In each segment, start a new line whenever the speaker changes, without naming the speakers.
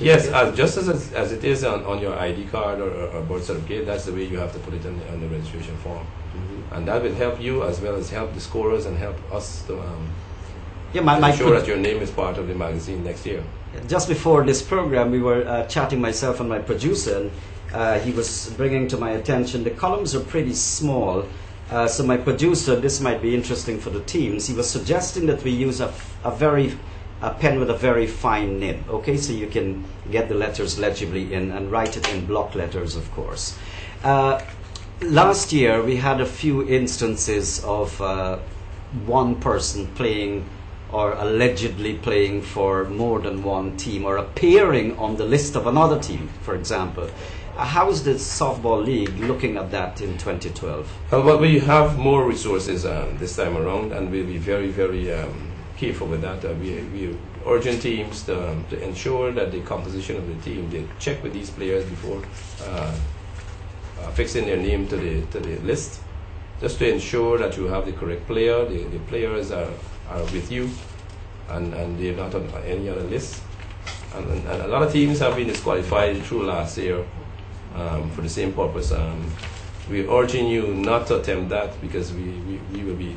Yes, just as it is on your ID card or birth certificate, that's the way you have to put it on the registration form. And that will help you as well as help the scorers and help us to ensure that your name is part of the magazine next year.
Just before this program, we were chatting, myself and my producer, and he was bringing to my attention the columns are pretty small. So my producer, this might be interesting for the teams, he was suggesting that we use a pen with a very fine nib, okay, so you can get the letters legibly in and write it in block letters, of course. Last year we had a few instances of one person playing or allegedly playing for more than one team or appearing on the list of another team, for example. How is the softball league looking at that in 2012?
Well, we have more resources this time around, and we'll be very, very careful with that. We urging teams to ensure that the composition of the team, they check with these players before fixing their name to the list, just to ensure that you have the correct player, the players are with you, and they're not on any other list. And a lot of teams have been disqualified through last year for the same purpose. We're urging you not to attempt that, because we will be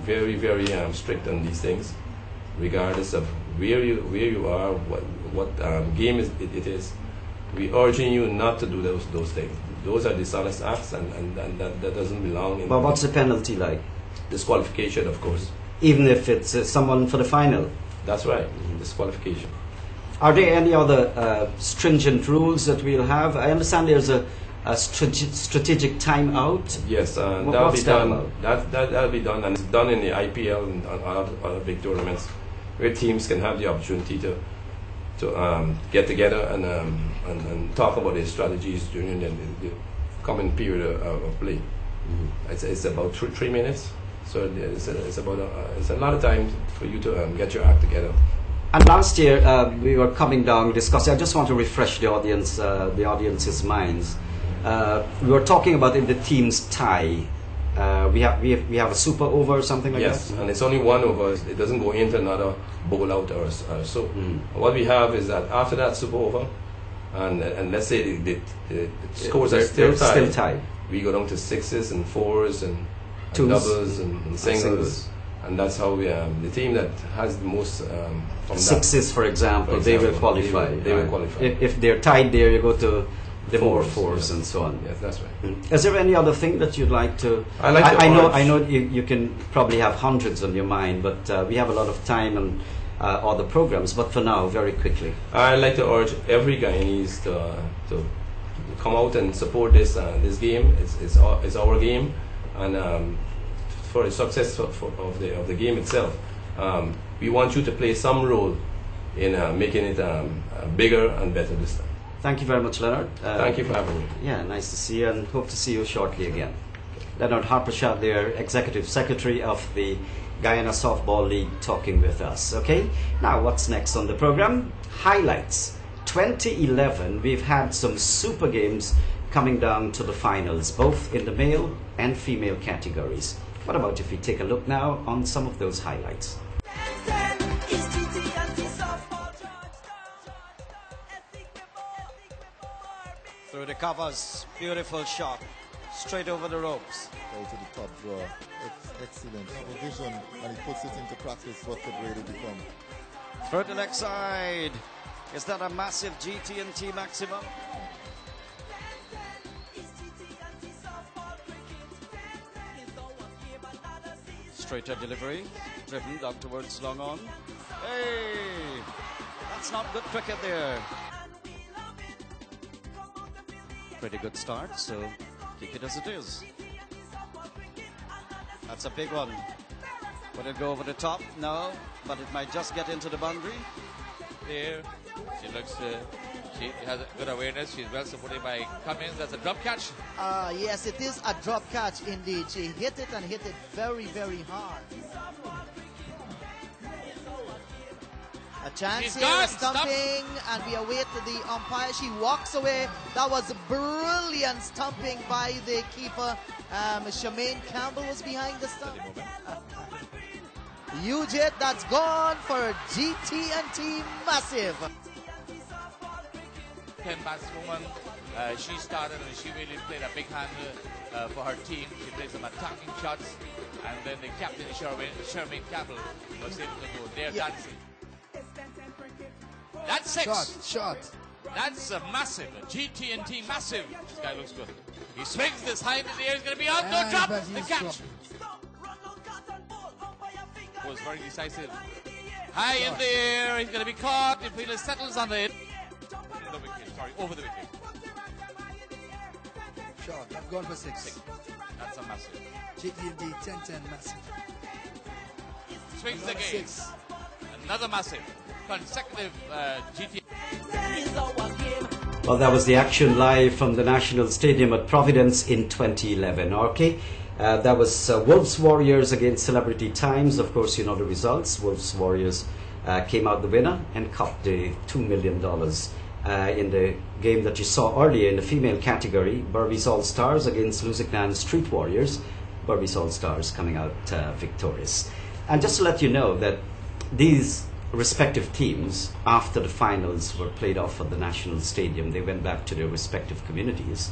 very, very strict on these things, regardless of where you are, what game it is. We're urging you not to do those things. Those are dishonest acts, and that doesn't belong in.
But what's the penalty like?
Disqualification, of course.
Even if it's someone for the final?
That's right, disqualification.
Are there any other stringent rules that we'll have? I understand there's a strategic timeout.
Yes, that'll be done. That'll be done, and it's done in the IPL and other big tournaments, where teams can have the opportunity to get together and talk about their strategies during the coming period of play. It's about 3 minutes, so it's a lot of time for you to get your act together.
And last year we were coming down discussing. I just want to refresh the audience's minds. We were talking about if the teams tie. We have a super over or something like that?
Yes, and it's only one over. It doesn't go into another bowl out or so. What we have is that after that super over, and let's say the scores are still tied, we go down to 6s and 4s and doubles and singles. And that's how we the team that has the most from
6s, for example, they will qualify.
They will qualify.
If they're tied there, you go to the more 4s and so on.
Yes, that's right.
Is there any other thing that you'd like to? I know you can probably have hundreds on your mind, but we have a lot of time and other programs. But for now, very quickly,
I'd like to urge every Guyanese to come out and support this game. It's our game, and for the success of the game itself, we want you to play some role in making it bigger and better this time.
Thank you very much, Leonard.
Thank you for having me.
Yeah, nice to see you, and hope to see you shortly again. Leonard Harpershad there, Executive Secretary of the Guyana Softball League, talking with us. Okay, now what's next on the program? Highlights. 2011, we've had some super games coming down to the finals, both in the male and female categories. What about if we take a look now on some of those highlights?
Through the covers, beautiful shot, straight over the ropes.
Out to the top draw. It's excellent. The vision, and he puts it into practice what could really become.
Through the leg side. Is that a massive GT&T maximum? Straighter delivery, driven down towards long on. Hey, that's not good cricket there. Pretty good start, so keep it as it is. That's a big one. Would it go over the top? No, but it might just get into the boundary.
There, she looks, she has a good awareness. She's well supported by Cummins. That's a drop catch.
Yes, it is a drop catch indeed. She hit it and hit it very, very hard. A chance here, a stumping, and we await the umpire. She walks away. That was a brilliant stumping by the keeper. Shemaine Campbell was behind the stump. Huge hit, that's gone for GT&T massive.
bullpen batswoman. She started and she really played a big hand for her team. She played some attacking shots, and then the captain Shermaine Campbell was able to go there dancing. That's 6.
Shot.
That's a massive, a GT&T massive. This guy looks good. He swings this high into the air. He's going to be out. No drop. The catch was very decisive. High in the air. He's going to be caught. The fielder settles on the wicket. Sorry, over the wicket.
Shot. I've gone for 6.
That's a massive.
GT&T 10-10 massive.
Swings the game. Another massive. Consecutive GT.
Well, that was the action live from the National Stadium at Providence in 2011. Okay, that was Wolves Warriors against Celebrity Times. Of course, you know the results. Wolves Warriors came out the winner and copped the $2 million in the game that you saw earlier in the female category. Berbice All Stars against Lusignan Street Warriors. Berbice All Stars coming out victorious. And just to let you know that these respective teams, after the finals were played off at the National Stadium, they went back to their respective communities,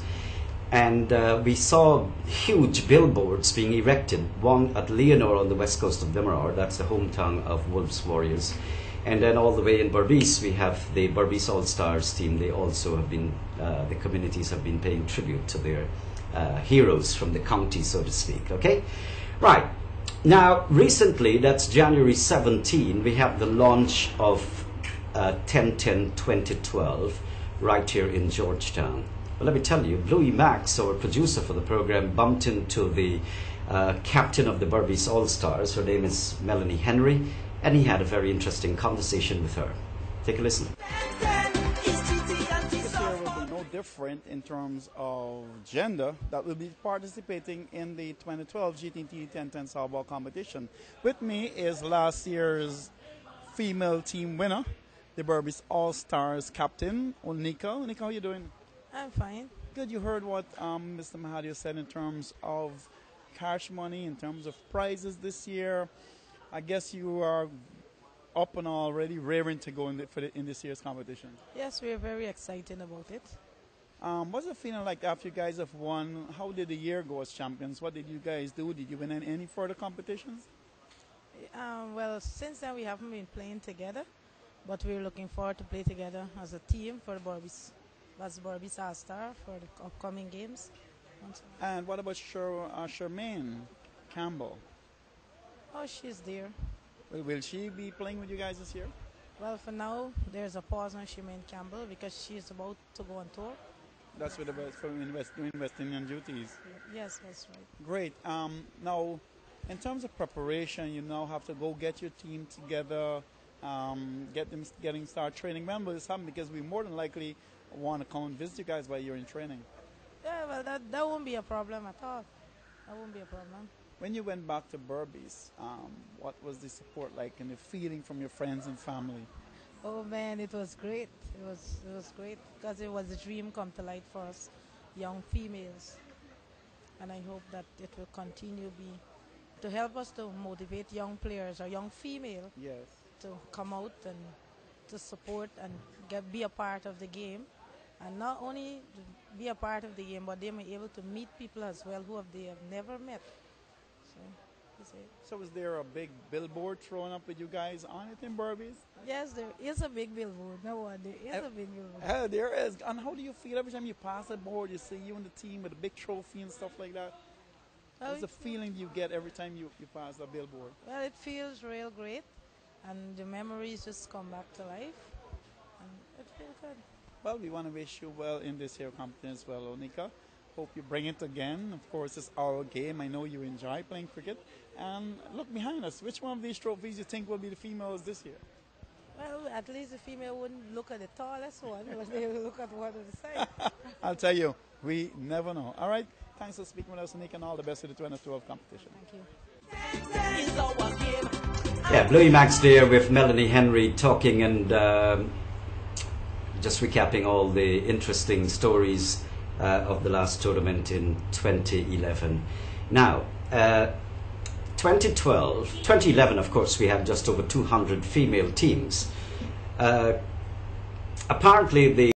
and we saw huge billboards being erected, one at Leonore on the west coast of Demerara, that's the hometown of Wolves Warriors, and then all the way in Berbice we have the Berbice All Stars team. They also have been, the communities have been paying tribute to their heroes from the county, so to speak. Okay, right. Now, recently, that's January 17, we have the launch of 10-10-2012 right here in Georgetown. Well, let me tell you, Bluey Max, our producer for the program, bumped into the captain of the Berbice All-Stars. Her name is Melanie Henry, and he had a very interesting conversation with her. Take a listen.
Different in terms of gender that will be participating in the 2012 GT&T 10-10 softball competition. With me is last year's female team winner, the Berbice All-Stars captain, Onika. Onika, how are you doing?
I'm fine.
Good. You heard what Mr. Mahadio said in terms of cash money, in terms of prizes this year. I guess you are up and already raring to go in this year's competition.
Yes, we are very excited about it.
What's it feeling like after you guys have won? How did the year go as champions? What did you guys do? Did you win any further competitions?
Well, since then we haven't been playing together, but we're looking forward to play together as a team for the Berbice. That's Berbice All-Star for the upcoming games.
And what about Shermaine Campbell?
Oh, she's there.
Will she be playing with you guys this year?
Well, for now, there's a pause on Shermaine Campbell because she's about to go on tour.
That's for the best for investing in duties.
Yes, that's right.
Great. Now, in terms of preparation, you now have to go get your team together, getting start training. When will this happen? Because we more than likely want to come and visit you guys while you're in training.
Yeah, well, that won't be a problem at all. That won't be a problem.
When you went back to Berbice, what was the support like and the feeling from your friends and family?
Oh man, it was great. It was great because it was a dream come to light for us young females, and I hope that it will continue to help us to motivate young players or young female to come out and to support and be a part of the game, and not only be a part of the game, but they may be able to meet people as well who they have never met.
So is there a big billboard thrown up with you guys on it in Berbice?
Yes, there is a big billboard. No, there is a big billboard.
There is. And how do you feel every time you pass the board, you see you and the team with a big trophy and stuff like that? What's the feeling you get every time you pass the billboard?
Well, it feels real great, and the memories just come back to life, and it feels good.
Well, we want to wish you well in this year competition as well, Onika. Hope you bring it again. Of course, it's our game. I know you enjoy playing cricket. And look behind us. Which one of these trophies you think will be the females this year?
Well, at least the female wouldn't look at the tallest one, but they will look at one of the side.
I'll tell you, we never know. All right. Thanks for speaking with us, Nick, and all the best with the 2012 competition.
Thank you.
Yeah, Bluey Max there with Melanie Henry talking and just recapping all the interesting stories of the last tournament in 2011. Now, 2011, of course, we had just over 200 female teams. Apparently, the